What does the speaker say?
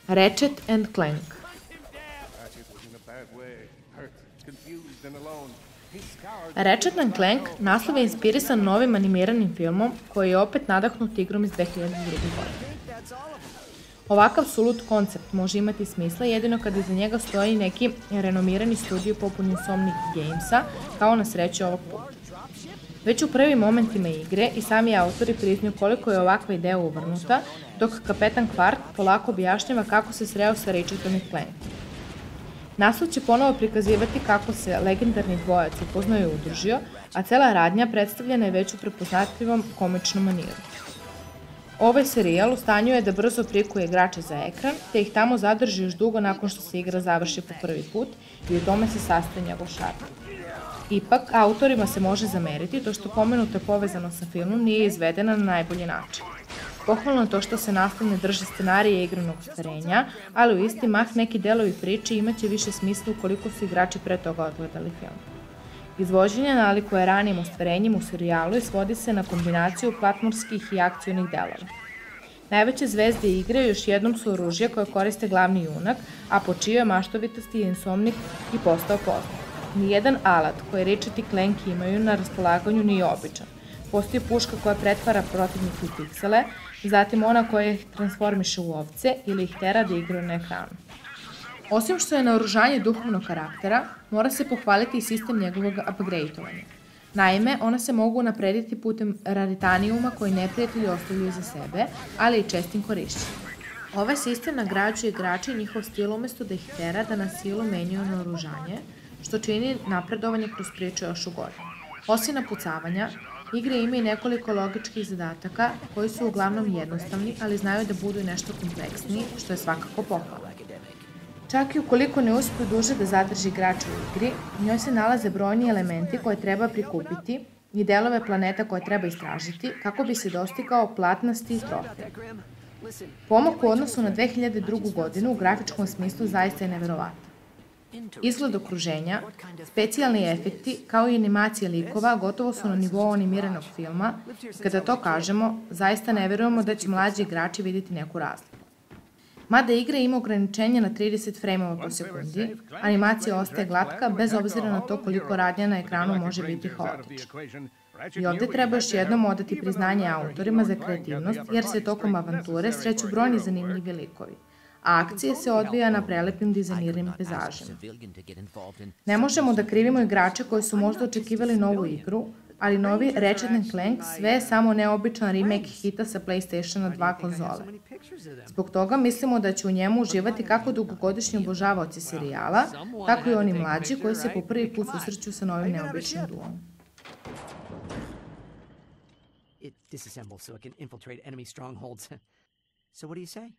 Ratchet and Clank. Ratchet and Clank naslov je inspirisan novim animiranim filmom koji je opet nadahnut igrom iz 2002. godine. Ovakav sulud koncept može imati smisla jedino kada iza njega stoji neki renomirani studio poput Insomniac Gamesa, kao na sreću ovog puta. Već u prvim momentima igre i sami autori priznaju koliko je ovakva ideja uvrnuta, dok kapetan Quark polako objašnjava kako se sreo sa Ratchetom i Clankom. Naslov će ponovo prikazivati kako se legendarni dvojac upoznao i udružio, a cela radnja predstavljena je već u prepoznatljivom komičnom maniru. Ovaj serijal u stanju je da brzo prikuje igrače za ekran, te ih tamo zadrži još dugo nakon što se igra završi po prvi put i u tome se sastoji njegov šarm. Ipak, autorima se može zameriti to što pomenuta povezanost sa filmom nije izvedena na najbolji način. Pohvalno je to što se naslov ne drži scenarija igranog ostvarenja, ali u isti mah neki delovi priče imaće više smisla ukoliko su igrači pre toga odgledali film. Izvođenje nalikuje ranijim ostvarenjima u serijalu i svodi se na kombinaciju platformskih i akcionih delova. Najveće zvezde igre još jednom su oružje koje koriste glavni junak, a po čijoj maštovitosti je Insomniac i postao poznat. Nijedan alat koji Ratchet i Clank imaju na raspolaganju nije običan. Postoji puška koja pretvara protivnike u piksele, zatim ona koja ih transformiše u ovce ili ih tera da igraju na ekranu. Osim što je naoružanje duhovnog karaktera, mora se pohvaliti i sistem njegovog upgradeovanja. Naime, ona se mogu naprediti putem raritanijuma koji neprijatelji ostavljaju za sebe, ali i čestim korišćenjem. Ovaj sistem nagrađuje igrače i njihov stil umesto da ih tera da na silu menjaju naoružanje, što čini napredovanje kroz priču još u gore. Osim napucavanja, igre ima i nekoliko logičkih zadataka koji su uglavnom jednostavni, ali znaju da budu i nešto kompleksniji, što je svakako pohvalno. Čak i ukoliko ne uspiju duže da zadrži igrača u igri, u njoj se nalaze brojni elementi koje treba prikupiti i delove planeta koje treba istražiti kako bi se dostigao platnasti trofej. Pomak u odnosu na 2002. godinu u grafičkom smislu zaista je neverovatan. Izgled okruženja, specijalni efekti, kao i animacije likova gotovo su na nivou animiranog filma i kada to kažemo, zaista ne verujemo da će mlađi igrači vidjeti neku razliku. Mada igra ima ograničenje na 30 frame-ova po sekundi, animacija ostaje glatka bez obzira na to koliko radnja na ekranu može biti haotična. I ovde treba još jednom odati priznanje autorima za kreativnost, jer se tokom avanture sreću brojni zanimljivi likovi, a akcije se odvija na prelepim dizajniranim pezažima. Ne možemo da krivimo igrače koji su možda očekivali novu igru, ali novi Ratchet & Clank sve je samo neobičan remake hita sa PlayStationa 2 konzole. Zbog toga mislimo da će u njemu uživati kako dugogodišnji obožavaoci serijala, tako i oni mlađi koji se po prvi put susreću sa novim neobičnim duom. It disassembles so it can infiltrate enemy strongholds. So what do you say?